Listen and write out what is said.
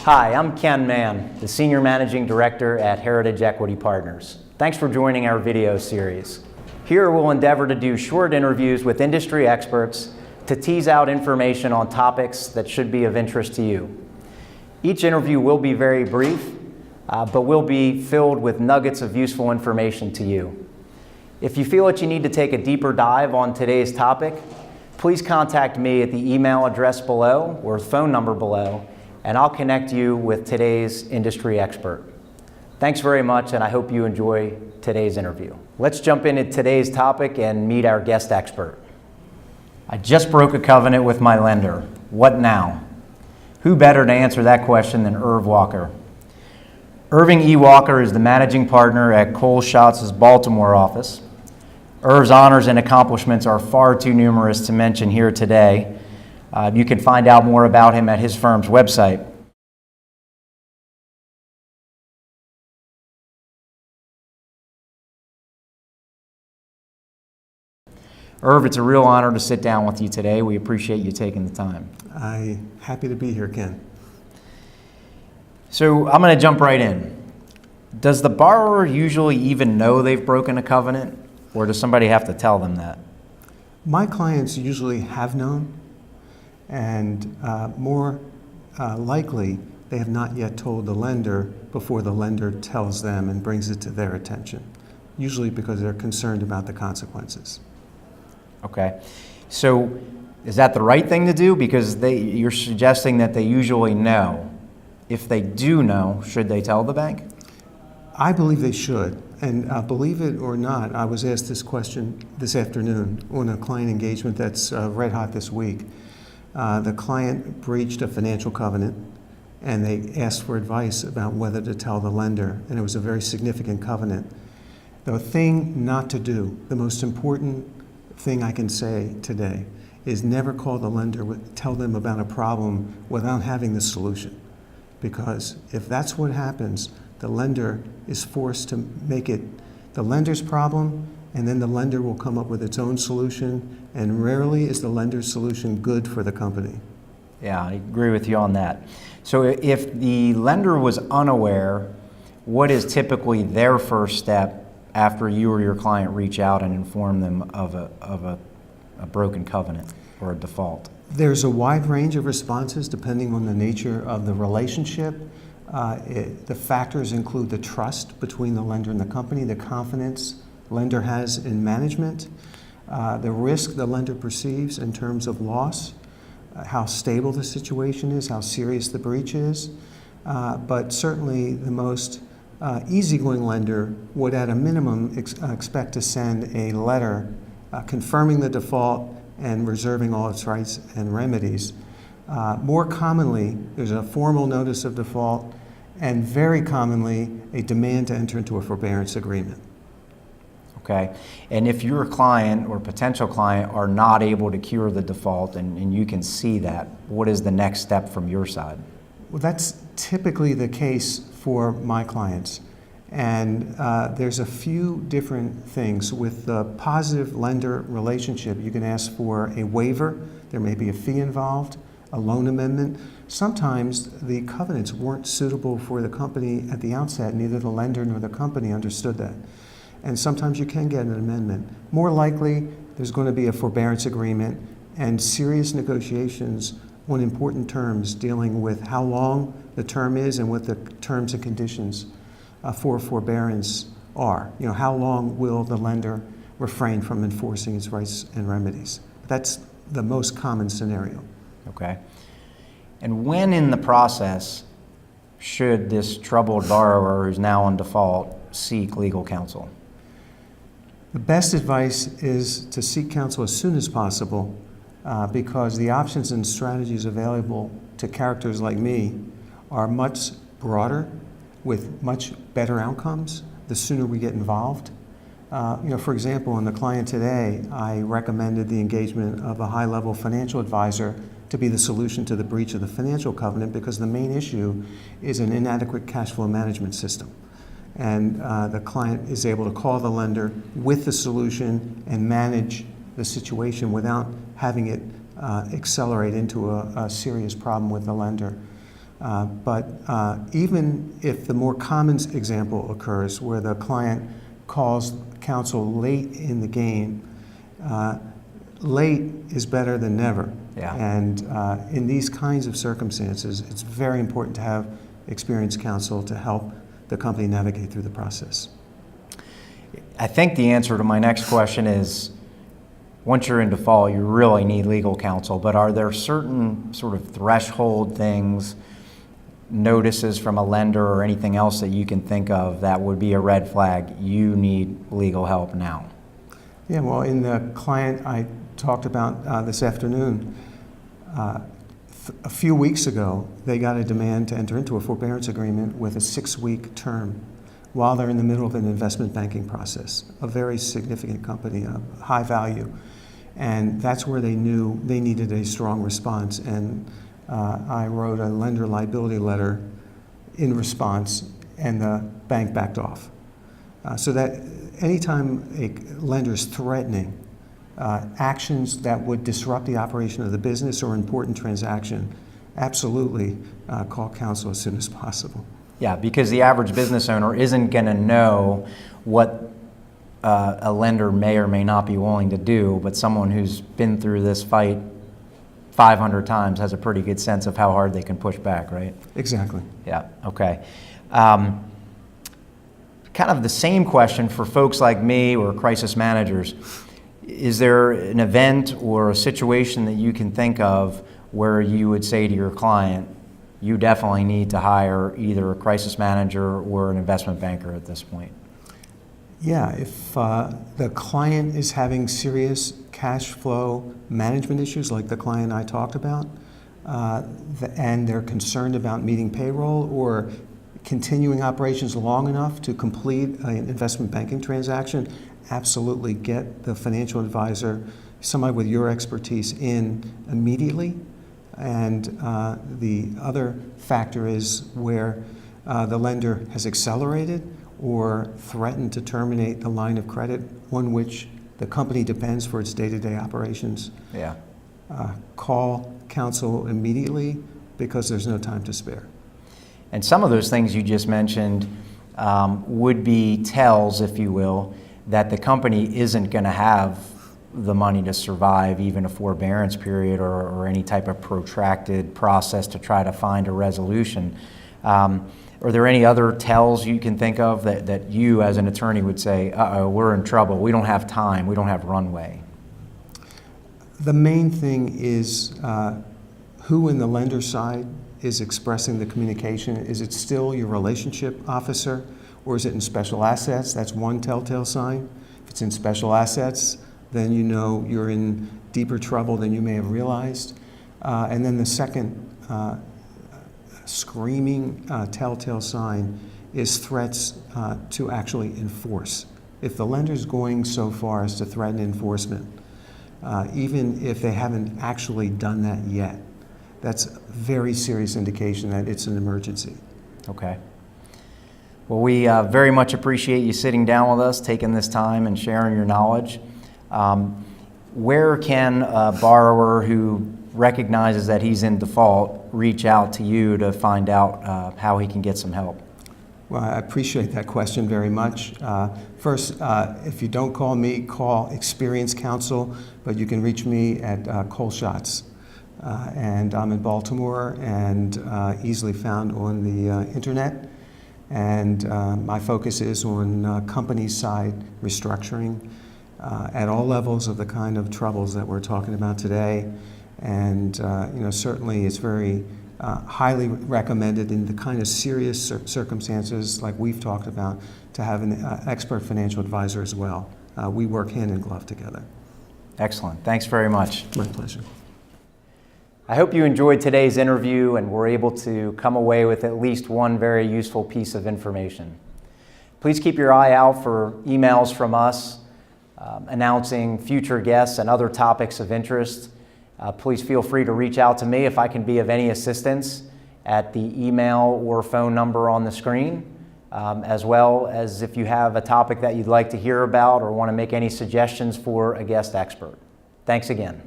Hi, I'm Ken Mann, the Senior Managing Director at Heritage Equity Partners. Thanks for joining our video series. Here we'll endeavor to do short interviews with industry experts to tease out information on topics that should be of interest to you. Each interview will be very brief, but will be filled with nuggets of useful information to you. If you feel that you need to take a deeper dive on today's topic, please contact me at the email address below or phone number below, and I'll connect you with today's industry expert. Thanks very much, and I hope you enjoy today's interview. Let's jump into today's topic and meet our guest expert. I just broke a covenant with my lender. What now? Who better to answer that question than Irv Walker? Irving E. Walker is the managing partner at Shotz's Baltimore office. Irv's honors and accomplishments are far too numerous to mention here today. You can find out more about him at his firm's website. Irv, it's a real honor to sit down with you today. We appreciate you taking the time. I'm happy to be here, Ken. So I'm going to jump right in. Does the borrower usually even know they've broken a covenant, or does somebody have to tell them that? My clients usually have known, and more likely, they have not yet told the lender before the lender tells them and brings it to their attention, usually because they're concerned about the consequences. Okay. So is that the right thing to do? Because you're suggesting that they usually know. If they do know, should they tell the bank? I believe they should. And believe it or not, I was asked this question this afternoon on a client engagement that's red hot this week. The client breached a financial covenant, and they asked for advice about whether to tell the lender, and it was a very significant covenant. The thing not to do, the most important thing I can say today, is never call the lender, tell them about a problem without having the solution. Because if that's what happens, the lender is forced to make it the lender's problem, and then the lender will come up with its own solution, and rarely is the lender's solution good for the company. Yeah, I agree with you on that. So if the lender was unaware, what is typically their first step after you or your client reach out and inform them of a broken covenant or a default? There's a wide range of responses depending on the nature of the relationship. The factors include the trust between the lender and the company, the confidence lender has in management, the risk the lender perceives in terms of loss, how stable the situation is, how serious the breach is. But certainly the most easygoing lender would at a minimum expect to send a letter confirming the default and reserving all its rights and remedies. More commonly, there's a formal notice of default, and very commonly, a demand to enter into a forbearance agreement. Okay, and if your client or potential client are not able to cure the default, and you can see that, what is the next step from your side? Well, that's typically the case for my clients. And there's a few different things. With the positive lender relationship, you can ask for a waiver. There may be a fee involved, a loan amendment. Sometimes the covenants weren't suitable for the company at the outset. Neither the lender nor the company understood that. And sometimes you can get an amendment. More likely, there's going to be a forbearance agreement and serious negotiations on important terms dealing with how long the term is and what the terms and conditions for forbearance are. You know, how long will the lender refrain from enforcing its rights and remedies? That's the most common scenario. Okay. And when in the process should this troubled borrower who's now on default seek legal counsel? The best advice is to seek counsel as soon as possible because the options and strategies available to characters like me are much broader with much better outcomes the sooner we get involved. For example, in the client today, I recommended the engagement of a high-level financial advisor to be the solution to the breach of the financial covenant because the main issue is an inadequate cash flow management system. And the client is able to call the lender with the solution and manage the situation without having it accelerate into a serious problem with the lender. But even if the more common example occurs where the client calls counsel late in the game, late is better than never. Yeah. And in these kinds of circumstances, it's very important to have experienced counsel to help the company navigate through the process. I think the answer to my next question is, once you're in default, you really need legal counsel, but are there certain sort of threshold things, notices from a lender or anything else that you can think of that would be a red flag? You need legal help now. Yeah, well, in the client I talked about this afternoon, a few weeks ago, they got a demand to enter into a forbearance agreement with a 6-week term while they're in the middle of an investment banking process, a very significant company, high value. And that's where they knew they needed a strong response. And I wrote a lender liability letter in response, and the bank backed off. So that anytime a lender is threatening actions that would disrupt the operation of the business or important transaction, absolutely call counsel as soon as possible. Yeah, because the average business owner isn't going to know what a lender may or may not be willing to do, but someone who's been through this fight 500 times has a pretty good sense of how hard they can push back, right? Exactly. Yeah, okay. Kind of the same question for folks like me or crisis managers. Is there an event or a situation that you can think of where you would say to your client, you definitely need to hire either a crisis manager or an investment banker at this point? Yeah, if the client is having serious cash flow management issues like the client I talked about, and they're concerned about meeting payroll or continuing operations long enough to complete an investment banking transaction, absolutely get the financial advisor, somebody with your expertise, in immediately. And the other factor is where the lender has accelerated or threatened to terminate the line of credit on which the company depends for its day-to-day operations. Yeah. Call counsel immediately because there's no time to spare. And some of those things you just mentioned would be tells, if you will, that the company isn't going to have the money to survive even a forbearance period or any type of protracted process to try to find a resolution. Are there any other tells you can think of that you as an attorney would say, uh-oh, we're in trouble, we don't have time, we don't have runway? The main thing is who in the lender side is expressing the communication. Is it still your relationship officer, or is it in special assets? That's one telltale sign. If it's in special assets, then you know you're in deeper trouble than you may have realized. And then the second screaming telltale sign is threats to actually enforce. If the lender's going so far as to threaten enforcement, even if they haven't actually done that yet, that's a very serious indication that it's an emergency. Okay. Well, we very much appreciate you sitting down with us, taking this time and sharing your knowledge. Where can a borrower who recognizes that he's in default reach out to you to find out how he can get some help? Well, I appreciate that question very much. First, if you don't call me, call experienced counsel, but you can reach me at Shotz. And I'm in Baltimore and easily found on the internet. And my focus is on company side restructuring at all levels of the kind of troubles that we're talking about today. And certainly it's very highly recommended in the kind of serious circumstances like we've talked about to have an expert financial advisor as well. We work hand in glove together. Excellent. Thanks very much. My pleasure. I hope you enjoyed today's interview and were able to come away with at least one very useful piece of information. Please keep your eye out for emails from us announcing future guests and other topics of interest. Please feel free to reach out to me if I can be of any assistance at the email or phone number on the screen, as well as if you have a topic that you'd like to hear about or want to make any suggestions for a guest expert. Thanks again.